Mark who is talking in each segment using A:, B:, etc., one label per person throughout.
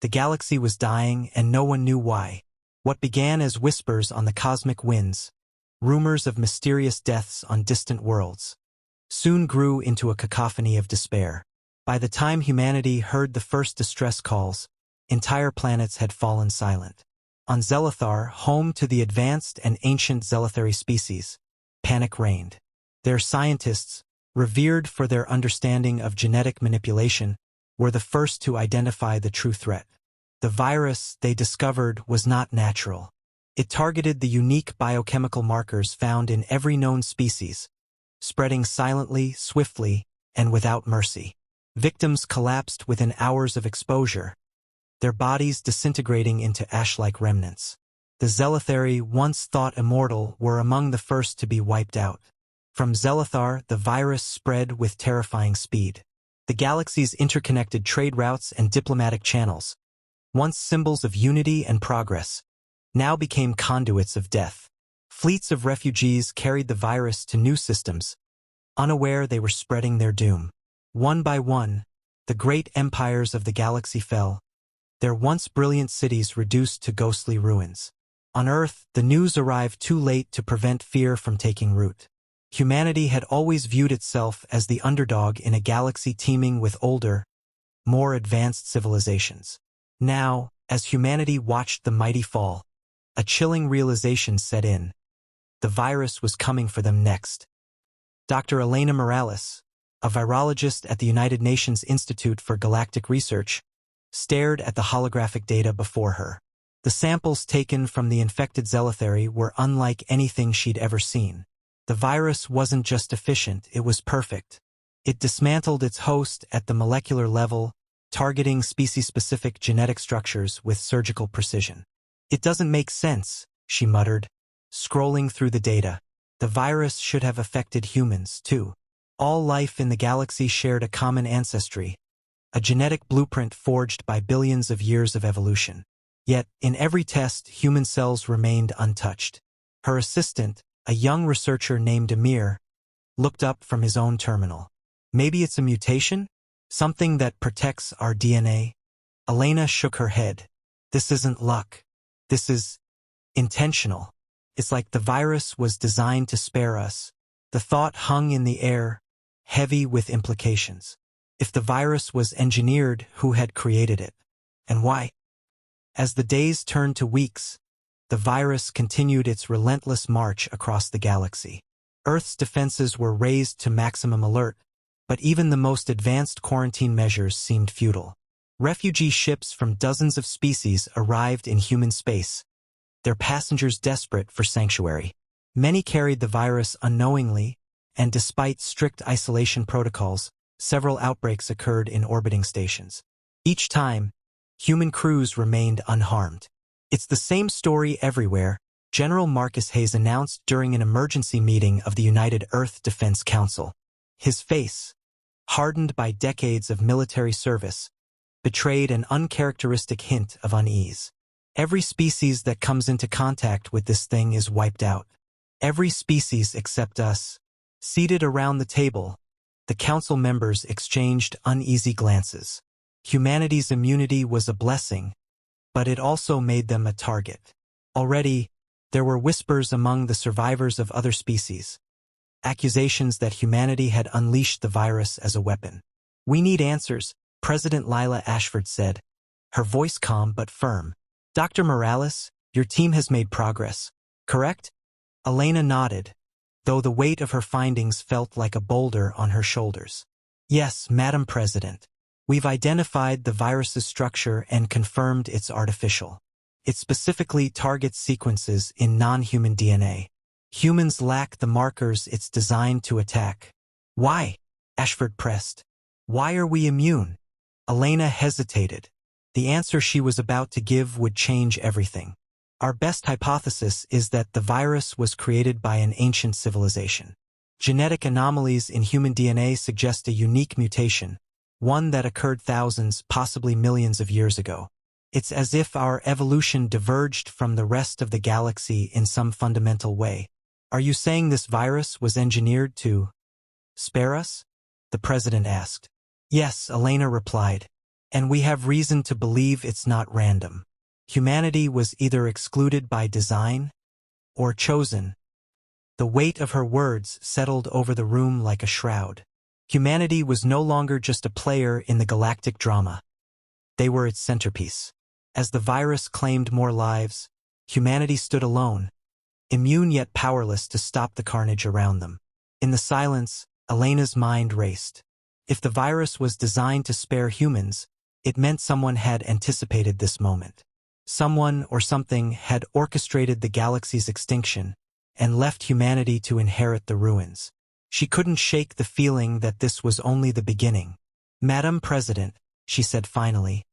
A: The galaxy was dying, and no one knew why. What began as whispers on the cosmic winds, rumors of mysterious deaths on distant worlds, soon grew into a cacophony of despair. By the time humanity heard the first distress calls, entire planets had fallen silent. On Zelithar, home to the advanced and ancient Zelithari species, panic reigned. Their scientists, revered for their understanding of genetic manipulation, were the first to identify the true threat. The virus, they discovered, was not natural. It targeted the unique biochemical markers found in every known species, spreading silently, swiftly, and without mercy. Victims collapsed within hours of exposure, their bodies disintegrating into ash-like remnants. The Zelithari, once thought immortal, were among the first to be wiped out. From Zelithar, the virus spread with terrifying speed. The galaxy's interconnected trade routes and diplomatic channels, once symbols of unity and progress, now became conduits of death. Fleets of refugees carried the virus to new systems, unaware they were spreading their doom. One by one, the great empires of the galaxy fell, their once brilliant cities reduced to ghostly ruins. On Earth, the news arrived too late to prevent fear from taking root. Humanity had always viewed itself as the underdog in a galaxy teeming with older, more advanced civilizations. Now, as humanity watched the mighty fall, a chilling realization set in. The virus was coming for them next. Dr. Elena Morales, a virologist at the United Nations Institute for Galactic Research, stared at the holographic data before her. The samples taken from the infected Zelithari were unlike anything she'd ever seen. The virus wasn't just efficient, it was perfect. It dismantled its host at the molecular level, targeting species-specific genetic structures with surgical precision. "It doesn't make sense," she muttered, scrolling through the data. The virus should have affected humans, too. All life in the galaxy shared a common ancestry, a genetic blueprint forged by billions of years of evolution. Yet, in every test, human cells remained untouched. Her assistant, a young researcher named Amir, looked up from his own terminal. "Maybe it's a mutation? Something that protects our DNA?" Elena shook her head. "This isn't luck. This is intentional. It's like the virus was designed to spare us." The thought hung in the air, heavy with implications. If the virus was engineered, who had created it? And why? As the days turned to weeks, the virus continued its relentless march across the galaxy. Earth's defenses were raised to maximum alert, but even the most advanced quarantine measures seemed futile. Refugee ships from dozens of species arrived in human space, their passengers desperate for sanctuary. Many carried the virus unknowingly, and despite strict isolation protocols, several outbreaks occurred in orbiting stations. Each time, human crews remained unharmed. "It's the same story everywhere," General Marcus Hayes announced during an emergency meeting of the United Earth Defense Council. His face, hardened by decades of military service, betrayed an uncharacteristic hint of unease. "Every species that comes into contact with this thing is wiped out. Every species except us." Seated around the table, the council members exchanged uneasy glances. Humanity's immunity was a blessing, but it also made them a target. Already, there were whispers among the survivors of other species, accusations that humanity had unleashed the virus as a weapon. "We need answers," President Lila Ashford said, her voice calm but firm. "Dr. Morales, your team has made progress, correct?" Elena nodded, though the weight of her findings felt like a boulder on her shoulders. "Yes, Madam President. We've identified the virus's structure and confirmed it's artificial. It specifically targets sequences in non-human DNA. Humans lack the markers it's designed to attack." "Why?" Ashford pressed. "Why are we immune?" Elena hesitated. The answer she was about to give would change everything. "Our best hypothesis is that the virus was created by an ancient civilization. Genetic anomalies in human DNA suggest a unique mutation, one that occurred thousands, possibly millions of years ago. It's as if our evolution diverged from the rest of the galaxy in some fundamental way." "Are you saying this virus was engineered to spare us?" the president asked. "Yes," Elena replied. And we have reason to believe it's not random. Humanity was either excluded by design or chosen. The weight of her words settled over the room like a shroud. Humanity was no longer just a player in the galactic drama. They were its centerpiece. As the virus claimed more lives, humanity stood alone, immune yet powerless to stop the carnage around them. In the silence, Elena's mind raced. If the virus was designed to spare humans, it meant someone had anticipated this moment. Someone or something had orchestrated the galaxy's extinction and left humanity to inherit the ruins. She couldn't shake the feeling that this was only the beginning. "Madam President," she said finally,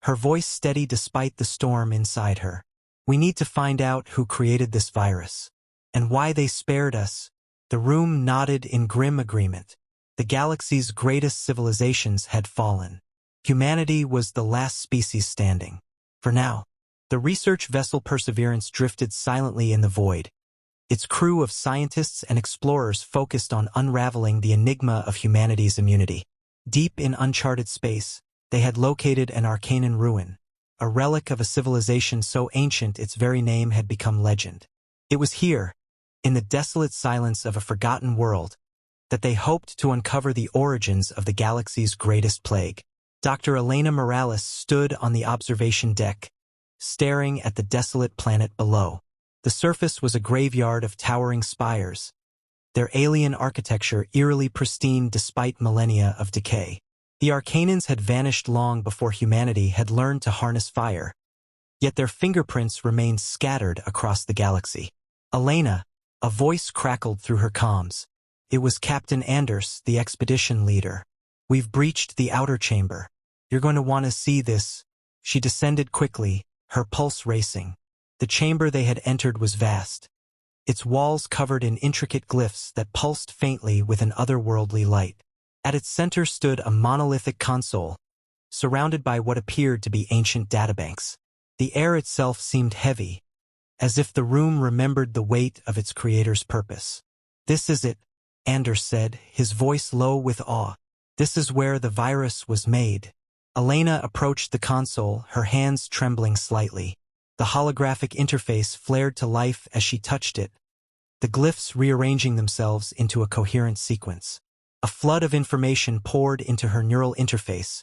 A: her voice steady despite the storm inside her. "We need to find out who created this virus and why they spared us." The room nodded in grim agreement. The galaxy's greatest civilizations had fallen. Humanity was the last species standing. For now, the research vessel Perseverance drifted silently in the void. Its crew of scientists and explorers focused on unraveling the enigma of humanity's immunity. Deep in uncharted space, they had located an Arcanan ruin, a relic of a civilization so ancient its very name had become legend. It was here, in the desolate silence of a forgotten world, that they hoped to uncover the origins of the galaxy's greatest plague. Dr. Elena Morales stood on the observation deck, staring at the desolate planet below. The surface was a graveyard of towering spires, their alien architecture eerily pristine despite millennia of decay. The Arcanans had vanished long before humanity had learned to harness fire, yet their fingerprints remained scattered across the galaxy. "Elena," a voice crackled through her comms. It was Captain Anders, the expedition leader. "We've breached the outer chamber. You're going to want to see this." She descended quickly, her pulse racing. The chamber they had entered was vast, its walls covered in intricate glyphs that pulsed faintly with an otherworldly light. At its center stood a monolithic console, surrounded by what appeared to be ancient databanks. The air itself seemed heavy, as if the room remembered the weight of its creator's purpose. "This is it," Anders said, his voice low with awe. "This is where the virus was made." Elena approached the console, her hands trembling slightly. The holographic interface flared to life as she touched it, the glyphs rearranging themselves into a coherent sequence. A flood of information poured into her neural interface,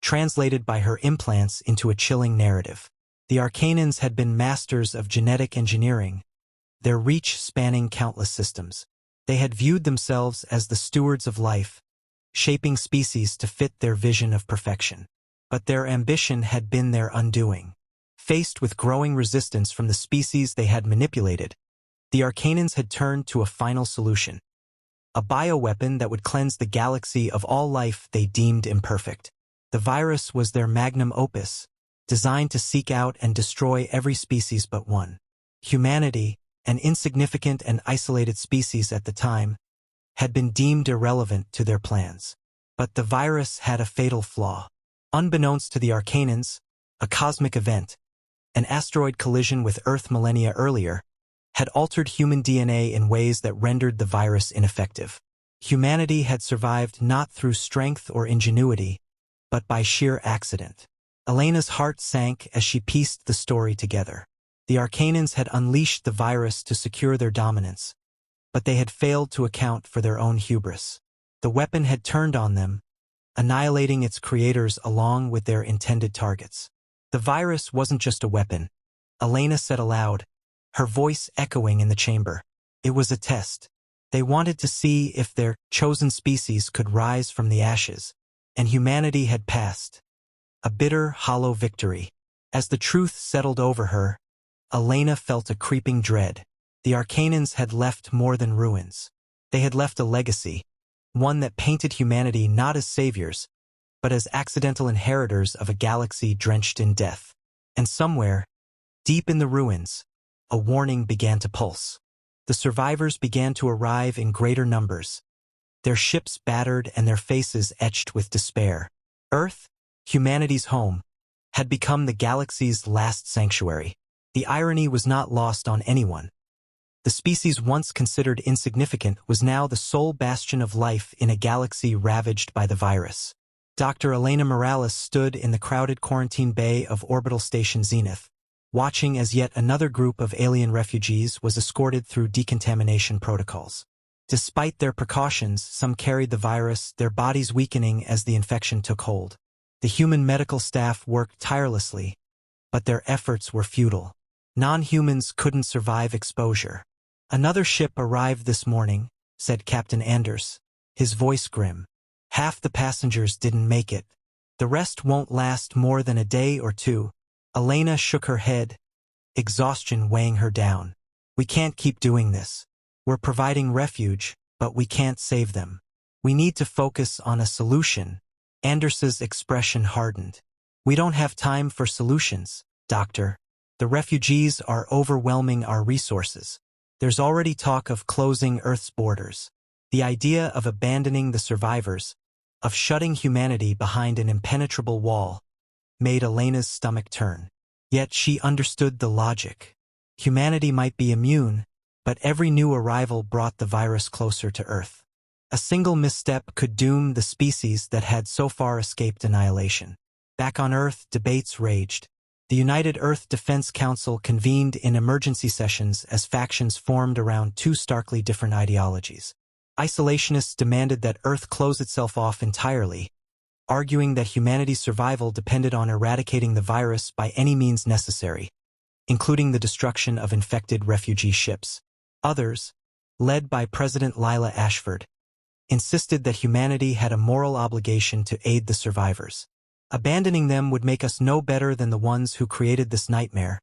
A: translated by her implants into a chilling narrative. The Arcanans had been masters of genetic engineering, their reach spanning countless systems. They had viewed themselves as the stewards of life, shaping species to fit their vision of perfection. But their ambition had been their undoing. Faced with growing resistance from the species they had manipulated, the Arcanans had turned to a final solution. A bioweapon that would cleanse the galaxy of all life they deemed imperfect. The virus was their magnum opus, designed to seek out and destroy every species but one. Humanity, an insignificant and isolated species at the time, had been deemed irrelevant to their plans. But the virus had a fatal flaw. Unbeknownst to the Arcanans, a cosmic event, an asteroid collision with Earth millennia earlier, had altered human DNA in ways that rendered the virus ineffective. Humanity had survived not through strength or ingenuity, but by sheer accident. Elena's heart sank as she pieced the story together. The Arcanans had unleashed the virus to secure their dominance, but they had failed to account for their own hubris. The weapon had turned on them, annihilating its creators along with their intended targets. The virus wasn't just a weapon, Elena said aloud, her voice echoing in the chamber. It was a test. They wanted to see if their chosen species could rise from the ashes, and humanity had passed. A bitter, hollow victory. As the truth settled over her, Elena felt a creeping dread. The Arcanans had left more than ruins. They had left a legacy, one that painted humanity not as saviors, but as accidental inheritors of a galaxy drenched in death. And somewhere, deep in the ruins, a warning began to pulse. The survivors began to arrive in greater numbers, their ships battered and their faces etched with despair. Earth, humanity's home, had become the galaxy's last sanctuary. The irony was not lost on anyone. The species once considered insignificant was now the sole bastion of life in a galaxy ravaged by the virus. Dr. Elena Morales stood in the crowded quarantine bay of Orbital Station Zenith, watching as yet another group of alien refugees was escorted through decontamination protocols. Despite their precautions, some carried the virus, their bodies weakening as the infection took hold. The human medical staff worked tirelessly, but their efforts were futile. Non-humans couldn't survive exposure. "Another ship arrived this morning," said Captain Anders, his voice grim. "Half the passengers didn't make it. The rest won't last more than a day or two." Elena shook her head, exhaustion weighing her down. "We can't keep doing this. We're providing refuge, but we can't save them. We need to focus on a solution." Anders's expression hardened. "We don't have time for solutions, Doctor. The refugees are overwhelming our resources. There's already talk of closing Earth's borders. The idea of abandoning the survivors, of shutting humanity behind an impenetrable wall, made Elena's stomach turn. Yet she understood the logic. Humanity might be immune, but every new arrival brought the virus closer to Earth. A single misstep could doom the species that had so far escaped annihilation. Back on Earth, debates raged. The United Earth Defense Council convened in emergency sessions as factions formed around two starkly different ideologies. Isolationists demanded that Earth close itself off entirely, arguing that humanity's survival depended on eradicating the virus by any means necessary, including the destruction of infected refugee ships. Others, led by President Lila Ashford, insisted that humanity had a moral obligation to aid the survivors. "Abandoning them would make us no better than the ones who created this nightmare,"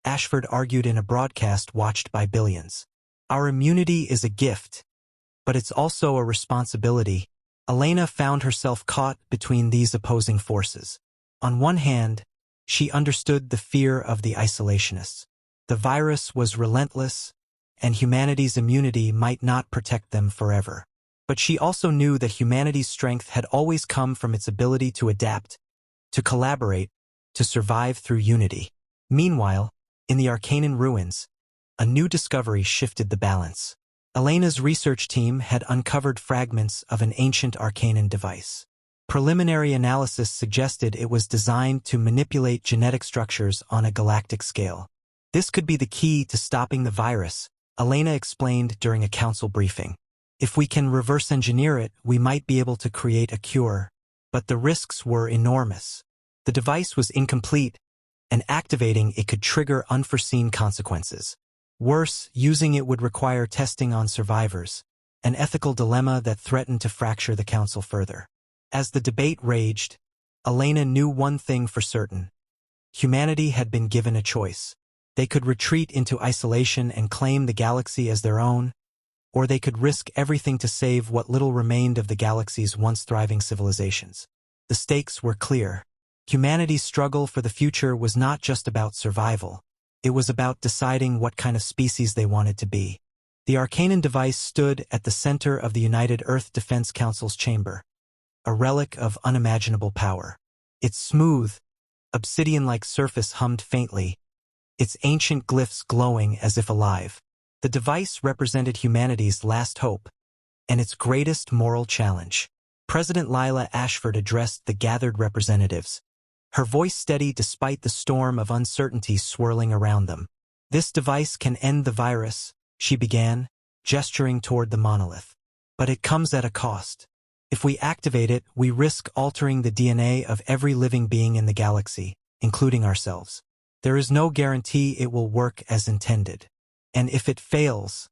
A: Ashford argued in a broadcast watched by billions. "Our immunity is a gift, but it's also a responsibility." Elena found herself caught between these opposing forces. On one hand, she understood the fear of the isolationists. The virus was relentless, and humanity's immunity might not protect them forever. But she also knew that humanity's strength had always come from its ability to adapt, to collaborate, to survive through unity. Meanwhile, in the Arcanan ruins, a new discovery shifted the balance. Elena's research team had uncovered fragments of an ancient Arcanan device. Preliminary analysis suggested it was designed to manipulate genetic structures on a galactic scale. "This could be the key to stopping the virus," Elena explained during a council briefing. "If we can reverse engineer it, we might be able to create a cure." But the risks were enormous. The device was incomplete, and activating it could trigger unforeseen consequences. Worse, using it would require testing on survivors, an ethical dilemma that threatened to fracture the council further. As the debate raged, Elena knew one thing for certain. Humanity had been given a choice. They could retreat into isolation and claim the galaxy as their own, or they could risk everything to save what little remained of the galaxy's once thriving civilizations. The stakes were clear. Humanity's struggle for the future was not just about survival. It was about deciding what kind of species they wanted to be. The Arcanan device stood at the center of the United Earth Defense Council's chamber, a relic of unimaginable power. Its smooth, obsidian-like surface hummed faintly, its ancient glyphs glowing as if alive. The device represented humanity's last hope, and its greatest moral challenge. President Lila Ashford addressed the gathered representatives, her voice steady despite the storm of uncertainty swirling around them. "This device can end the virus," she began, gesturing toward the monolith. "But it comes at a cost. If we activate it, we risk altering the DNA of every living being in the galaxy, including ourselves. There is no guarantee it will work as intended. And if it fails,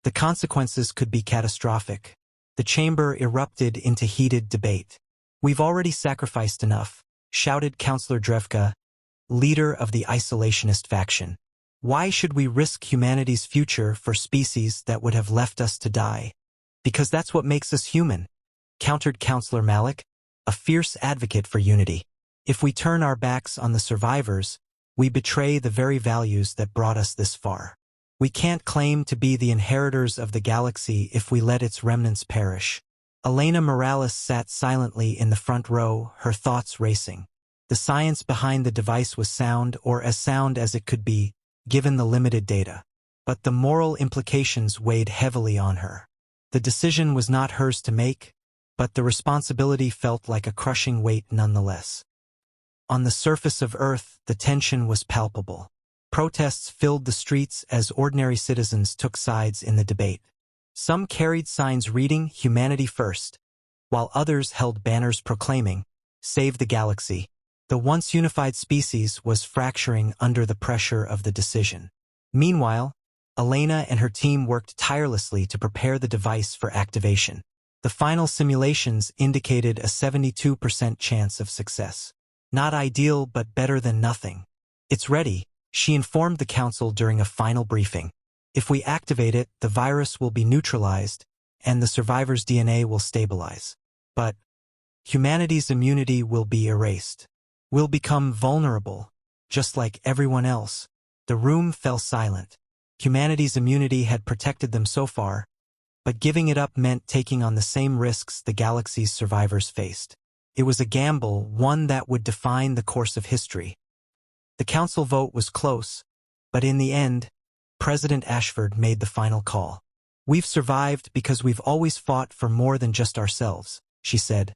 A: the consequences could be catastrophic." The chamber erupted into heated debate. "We've already sacrificed enough," shouted Councillor Drevka, leader of the isolationist faction. "Why should we risk humanity's future for species that would have left us to die?" "Because that's what makes us human," countered Councillor Malik, a fierce advocate for unity. "If we turn our backs on the survivors, we betray the very values that brought us this far. We can't claim to be the inheritors of the galaxy if we let its remnants perish." Elena Morales sat silently in the front row, her thoughts racing. The science behind the device was sound, or as sound as it could be, given the limited data. But the moral implications weighed heavily on her. The decision was not hers to make, but the responsibility felt like a crushing weight nonetheless. On the surface of Earth, the tension was palpable. Protests filled the streets as ordinary citizens took sides in the debate. Some carried signs reading "Humanity First," while others held banners proclaiming, "Save the Galaxy." The once unified species was fracturing under the pressure of the decision. Meanwhile, Elena and her team worked tirelessly to prepare the device for activation. The final simulations indicated a 72% chance of success. Not ideal, but better than nothing. "It's ready," she informed the council during a final briefing. "If we activate it, the virus will be neutralized, and the survivor's DNA will stabilize. But humanity's immunity will be erased. We'll become vulnerable, just like everyone else." The room fell silent. Humanity's immunity had protected them so far, but giving it up meant taking on the same risks the galaxy's survivors faced. It was a gamble, one that would define the course of history. The council vote was close, but in the end, President Ashford made the final call. "We've survived because we've always fought for more than just ourselves," she said,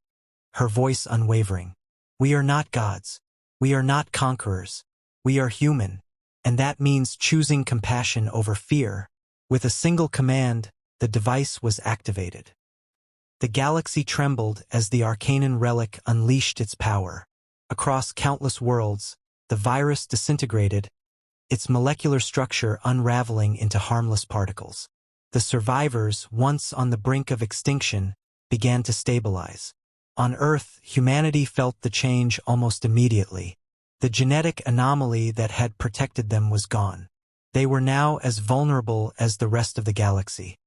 A: her voice unwavering. "We are not gods. We are not conquerors. We are human, and that means choosing compassion over fear." With a single command, the device was activated. The galaxy trembled as the Arcanan relic unleashed its power. Across countless worlds, the virus disintegrated, its molecular structure unraveling into harmless particles. The survivors, once on the brink of extinction, began to stabilize. On Earth, humanity felt the change almost immediately. The genetic anomaly that had protected them was gone. They were now as vulnerable as the rest of the galaxy.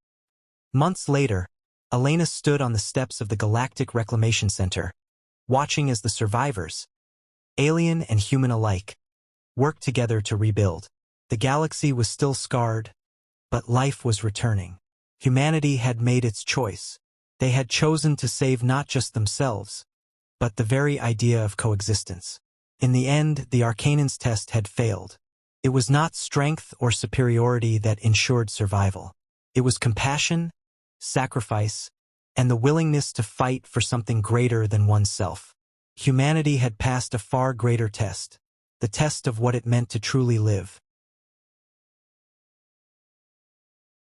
A: Months later, Elena stood on the steps of the Galactic Reclamation Center, watching as the survivors, alien and human alike, worked together to rebuild. The galaxy was still scarred, but life was returning. Humanity had made its choice. They had chosen to save not just themselves, but the very idea of coexistence. In the end, the Arcanan's test had failed. It was not strength or superiority that ensured survival. It was compassion, sacrifice, and the willingness to fight for something greater than oneself. Humanity had passed a far greater test, the test of what it meant to truly live.